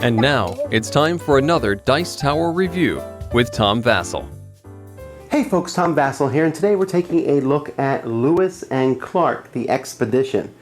And now, it's time for another Dice Tower review with Tom Vasel. Hey folks, Tom Vasel here, and today we're taking a look at Lewis and Clark, The Expedition.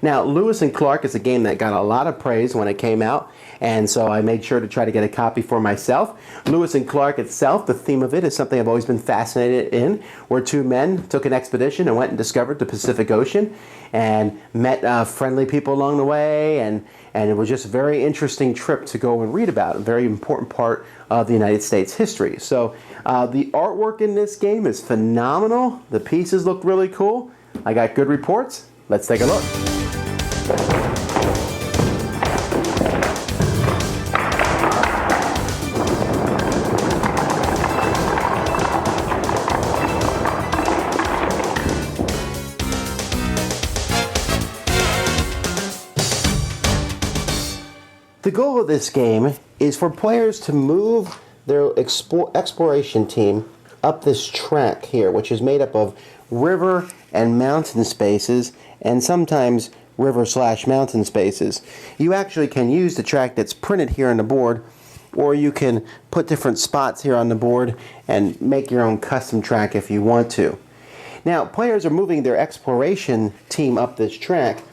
Now, Lewis and Clark is a game that got a lot of praise when it came out, and so I made sure to try to get a copy for myself. Lewis and Clark itself, the theme of it is something I've always been fascinated in, where two men took an expedition and went and discovered the Pacific Ocean and met friendly people along the way, and it was just a very interesting trip to go and read about, a very important part of the United States history. So the artwork in this game is phenomenal. The pieces look really cool. I got good reports. Let's take a look. The goal of this game is for players to move their exploration team up this track here, which is made up of river and mountain spaces, and sometimes river/mountain spaces. You actually can use the track that's printed here on the board, or you can put different spots here on the board and make your own custom track if you want to. Now, players are moving their exploration team up this track,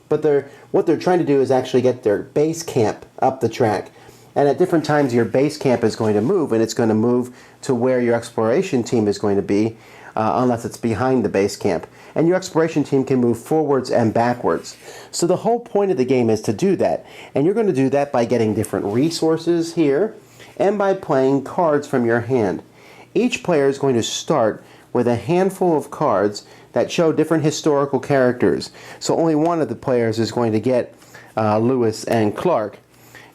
but what they're trying to do is actually get their base camp up the track. And at different times your base camp is going to move, and it's going to move to where your exploration team is going to be, unless it's behind the base camp. And your exploration team can move forwards and backwards. So the whole point of the game is to do that. And you're going to do that by getting different resources here and by playing cards from your hand. Each player is going to start with a handful of cards that show different historical characters. So only one of the players is going to get Lewis and Clark.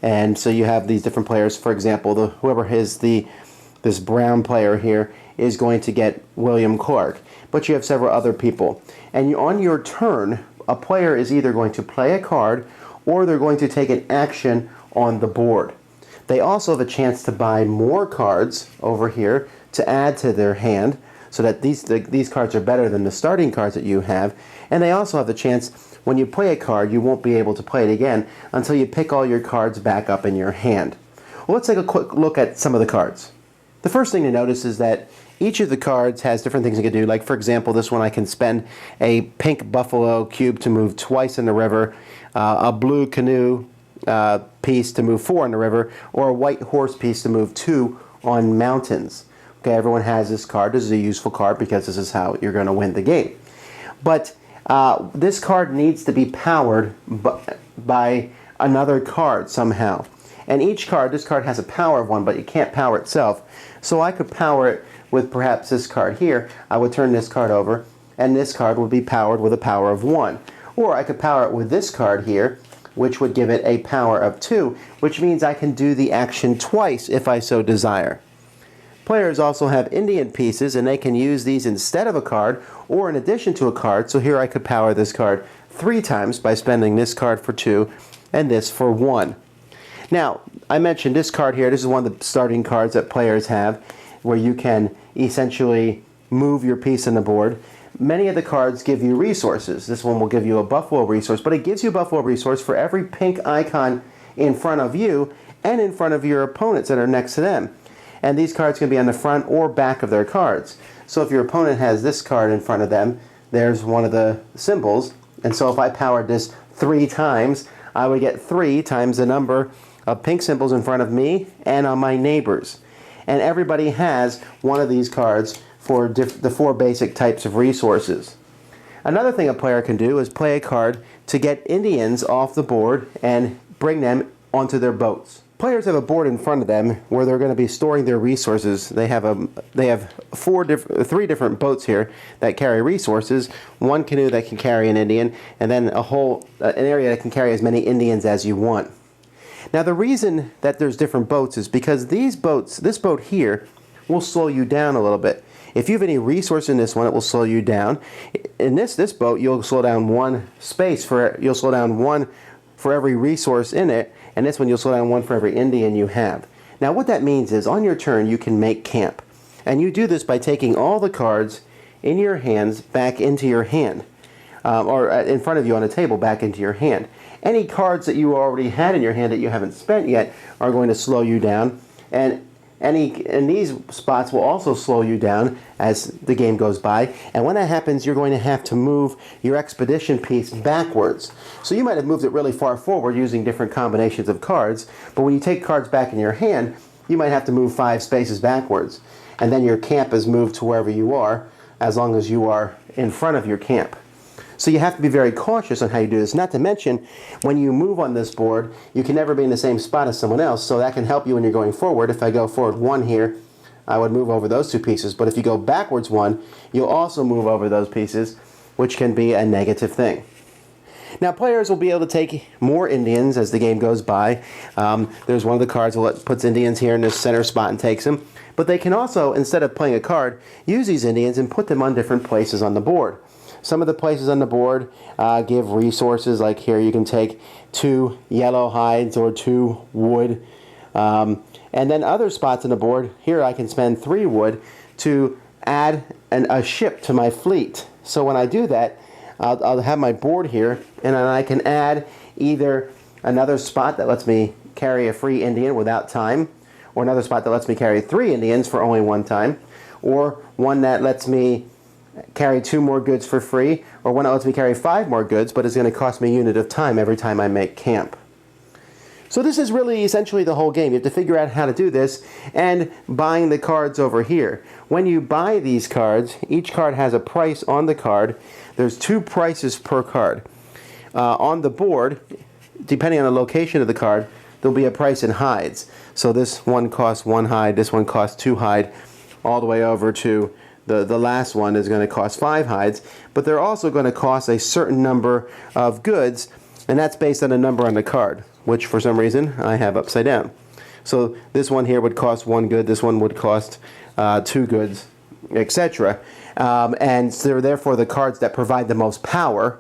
And so you have these different players. For example, whoever is this brown player here is going to get William Clark. But you have several other people. And on your turn, a player is either going to play a card or they're going to take an action on the board. They also have a chance to buy more cards over here to add to their hand, so that these cards are better than the starting cards that you have. And they also have the chance, when you play a card, you won't be able to play it again until you pick all your cards back up in your hand. Well, let's take a quick look at some of the cards. The first thing to notice is that each of the cards has different things you can do. Like, for example, this one I can spend a pink buffalo cube to move twice in the river, a blue canoe piece to move 4 in the river, or a white horse piece to move 2 on mountains. Okay, everyone has this card. This is a useful card because this is how you're going to win the game. But this card needs to be powered by another card somehow. And each card, this card has a power of 1, but it can't power itself. So I could power it with perhaps this card here. I would turn this card over, and this card would be powered with a power of 1. Or I could power it with this card here, which would give it a power of 2, which means I can do the action twice if I so desire. Players also have Indian pieces, and they can use these instead of a card or in addition to a card. So here I could power this card 3 times by spending this card for 2 and this for 1. Now, I mentioned this card here. This is one of the starting cards that players have, where you can essentially move your piece on the board. Many of the cards give you resources. This one will give you a buffalo resource, but it gives you a buffalo resource for every pink icon in front of you and in front of your opponents that are next to them. And these cards can be on the front or back of their cards. So if your opponent has this card in front of them, there's one of the symbols. And so if I powered this 3 times, I would get 3 times the number of pink symbols in front of me and on my neighbors. And everybody has one of these cards for the 4 basic types of resources. Another thing a player can do is play a card to get Indians off the board and bring them onto their boats. Players have a board in front of them where they're going to be storing their resources. They have 3 different boats here that carry resources. 1 canoe that can carry an Indian, and then an area that can carry as many Indians as you want. Now, the reason that there's different boats is because this boat here will slow you down a little bit. If you have any resource in this one, it will slow you down. In this boat, you'll slow down 1 you'll slow down 1 for every resource in it, and this one you'll slow down 1 for every Indian you have. Now what that means is on your turn you can make camp. And you do this by taking all the cards in your hands back into your hand. Or in front of you on a table back into your hand. any cards that you already had in your hand that you haven't spent yet are going to slow you down, and these spots will also slow you down as the game goes by. And when that happens, you're going to have to move your expedition piece backwards. So you might have moved it really far forward using different combinations of cards, but when you take cards back in your hand, you might have to move 5 spaces backwards. And then your camp is moved to wherever you are, as long as you are in front of your camp. So you have to be very cautious on how you do this. Not to mention, when you move on this board, you can never be in the same spot as someone else, so that can help you when you're going forward. If I go forward 1 here, I would move over those 2 pieces. But if you go backwards 1, you'll also move over those pieces, which can be a negative thing. Now, players will be able to take more Indians as the game goes by. There's one of the cards that puts Indians here in this center spot and takes them. But they can also, instead of playing a card, use these Indians and put them on different places on the board. Some of the places on the board give resources, like here you can take 2 yellow hides or 2 wood. And then other spots on the board, here I can spend 3 wood to add a ship to my fleet. So when I do that, I'll have my board here, and then I can add either another spot that lets me carry a free Indian without time, or another spot that lets me carry 3 Indians for only 1 time, or one that lets me carry 2 more goods for free, or one that lets me carry 5 more goods, but it's going to cost me a unit of time every time I make camp. So this is really essentially the whole game. You have to figure out how to do this, and buying the cards over here. When you buy these cards, each card has a price on the card. There's 2 prices per card. On the board, depending on the location of the card, there'll be a price in hides. So this one costs 1 hide, this one costs 2 hide, all the way over to the last one is going to cost 5 hides. But they're also going to cost a certain number of goods, and that's based on a number on the card, which for some reason I have upside down. So this one here would cost 1 good, this one would cost 2 goods, etc. And so therefore the cards that provide the most power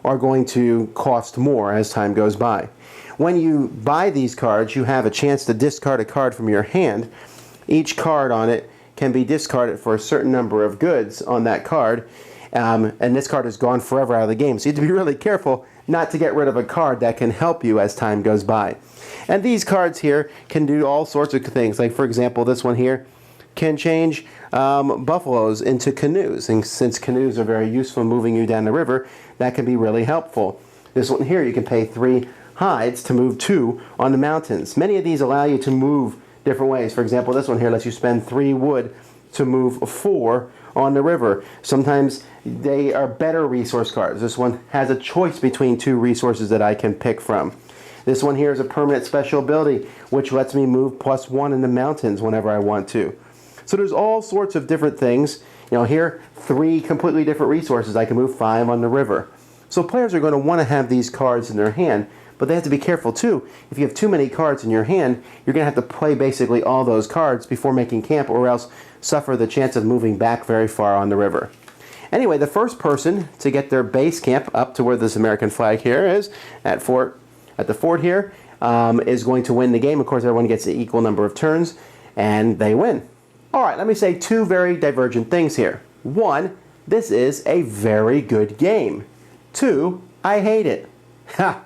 are going to cost more as time goes by. When you buy these cards, you have a chance to discard a card from your hand. Each card on it can be discarded for a certain number of goods on that card, and this card is gone forever out of the game. So you have to be really careful not to get rid of a card that can help you as time goes by. And these cards here can do all sorts of things. Like for example, this one here can change buffaloes into canoes, and since canoes are very useful moving you down the river, that can be really helpful. This one here, you can pay 3 hides to move 2 on the mountains. Many of these allow you to move different ways. For example, this one here lets you spend 3 wood to move 4 on the river. Sometimes they are better resource cards. This one has a choice between 2 resources that I can pick from. This one here is a permanent special ability, which lets me move +1 in the mountains whenever I want to. So there's all sorts of different things. You know, here, 3 completely different resources. I can move 5 on the river. So players are going to want to have these cards in their hand, but they have to be careful too. If you have too many cards in your hand, you're going to have to play basically all those cards before making camp, or else suffer the chance of moving back very far on the river. Anyway, the first person to get their base camp up to where this American flag here is, at the fort here, is going to win the game. Of course, everyone gets an equal number of turns, and they win. All right, let me say 2 very divergent things here. 1, this is a very good game. 2, I hate it. Ha!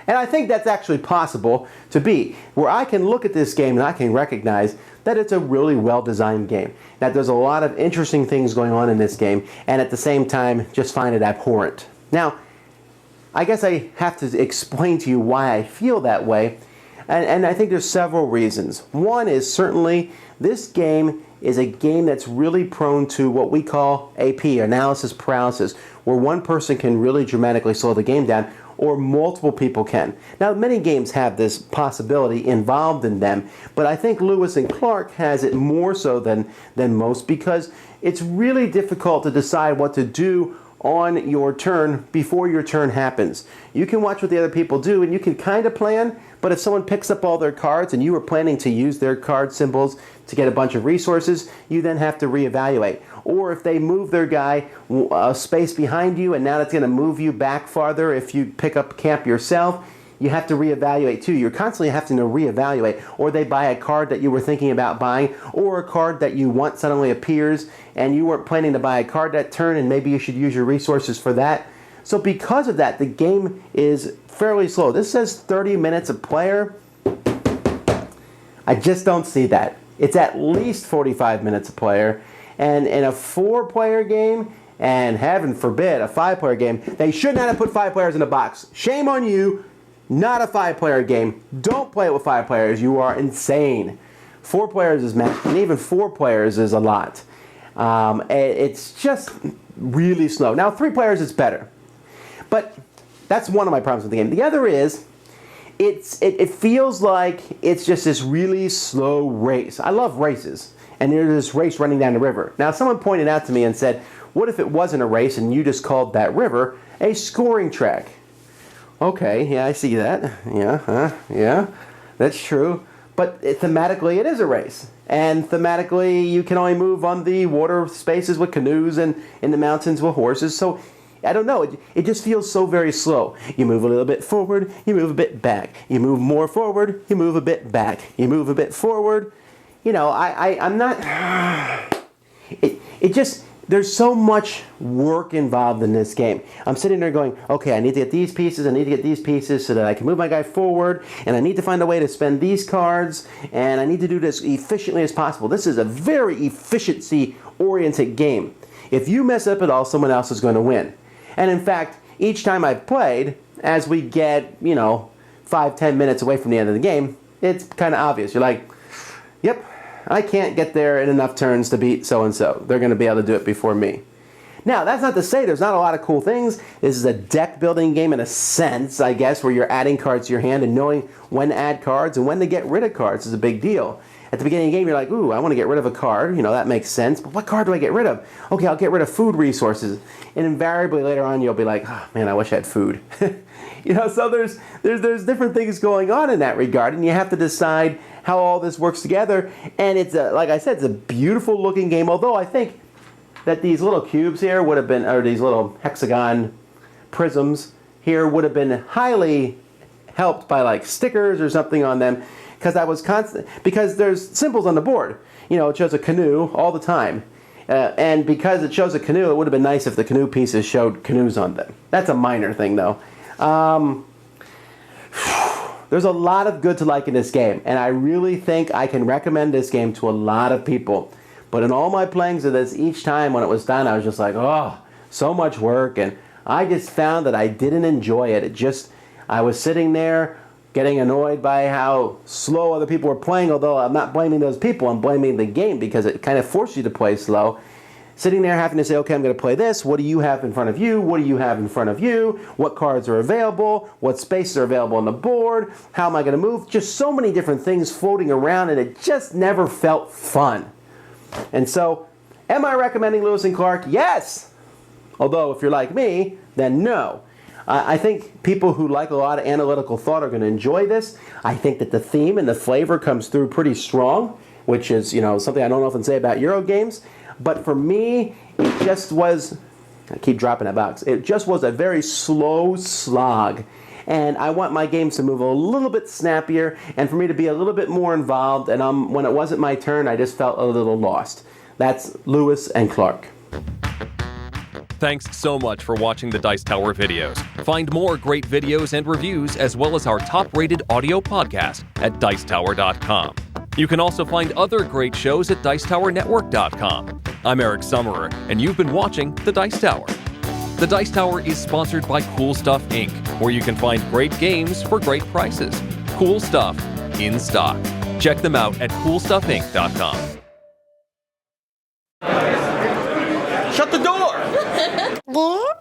And I think that's actually possible to be, where I can look at this game and I can recognize that it's a really well-designed game. That there's a lot of interesting things going on in this game, and at the same time, just find it abhorrent. Now, I guess I have to explain to you why I feel that way, and I think there's several reasons. One is certainly this game is a game that's really prone to what we call AP, analysis paralysis, where one person can really dramatically slow the game down, or multiple people can. Now, many games have this possibility involved in them, but I think Lewis and Clark has it more so than most, because it's really difficult to decide what to do on your turn before your turn happens. You can watch what the other people do and you can kind of plan, but if someone picks up all their cards and you were planning to use their card symbols to get a bunch of resources, you then have to reevaluate. Or if they move their guy a space behind you and now that's going to move you back farther if you pick up camp yourself, you have to reevaluate too. You're constantly having to reevaluate. Or they buy a card that you were thinking about buying, or a card that you want suddenly appears and you weren't planning to buy a card that turn, and maybe you should use your resources for that. So because of that, the game is fairly slow. This says 30 minutes a player. I just don't see that. It's at least 45 minutes a player. And in a 4-player game, and heaven forbid, a 5-player game, they should not have put 5 players in a box. Shame on you. Not a 5-player game. Don't play it with 5 players. You are insane. 4 players is max, and even 4 players is a lot. It's just really slow. Now, 3 players is better. But that's one of my problems with the game. The other is, it feels like it's just this really slow race. I love races. And there's this race running down the river. Now, someone pointed out to me and said, what if it wasn't a race and you just called that river a scoring track? Okay, yeah, I see that. Yeah, that's true. But thematically, it is a race. And thematically, you can only move on the water spaces with canoes and in the mountains with horses. So, I don't know, it just feels so very slow. You move a little bit forward, you move a bit back. You move more forward, you move a bit back. You move a bit forward. You know, I'm not... It just... There's so much work involved in this game. I'm sitting there going, okay, I need to get these pieces, I need to get these pieces so that I can move my guy forward, and I need to find a way to spend these cards, and I need to do this efficiently as possible. This is a very efficiency-oriented game. If you mess up at all, someone else is going to win. And in fact, each time I've played, as we get, 5-10 minutes away from the end of the game, it's kind of obvious. You're like, yep, I can't get there in enough turns to beat so-and-so. They're going to be able to do it before me. Now, that's not to say there's not a lot of cool things. This is a deck-building game in a sense, I guess, where you're adding cards to your hand and knowing when to add cards and when to get rid of cards is a big deal. At the beginning of the game, you're like, ooh, I want to get rid of a card. That makes sense. But what card do I get rid of? Okay, I'll get rid of food resources. And invariably later on, you'll be like, oh, man, I wish I had food. So there's different things going on in that regard, and you have to decide how all this works together. And it's, like I said, it's a beautiful looking game, although I think that these little cubes here would have been, or these little hexagon prisms here would have been highly helped by like stickers or something on them, because there's symbols on the board. It shows a canoe all the time. And because it shows a canoe, it would have been nice if the canoe pieces showed canoes on them. That's a minor thing, though. There's a lot of good to like in this game, and I really think I can recommend this game to a lot of people. But in all my playings of this, each time when it was done, I was just like, oh, so much work, and I just found that I didn't enjoy it. I was sitting there getting annoyed by how slow other people were playing, although I'm not blaming those people, I'm blaming the game because it kind of forced you to play slow. Sitting there having to say, okay, I'm going to play this. What do you have in front of you? What do you have in front of you? What cards are available? What spaces are available on the board? How am I going to move? Just so many different things floating around, and it just never felt fun. And so, am I recommending Lewis and Clark? Yes! Although, if you're like me, then no. I think people who like a lot of analytical thought are going to enjoy this. I think that the theme and the flavor comes through pretty strong, which is, something I don't often say about Euro games. But for me, it just was, I keep dropping that box, it just was a very slow slog. And I want my games to move a little bit snappier and for me to be a little bit more involved. And when it wasn't my turn, I just felt a little lost. That's Lewis and Clark. Thanks so much for watching the Dice Tower videos. Find more great videos and reviews as well as our top-rated audio podcast at Dicetower.com. You can also find other great shows at Dicetowernetwork.com. I'm Eric Summerer, and you've been watching The Dice Tower. The Dice Tower is sponsored by Cool Stuff Inc., where you can find great games for great prices. Cool stuff in stock. Check them out at CoolStuffInc.com. Shut the door! Yeah?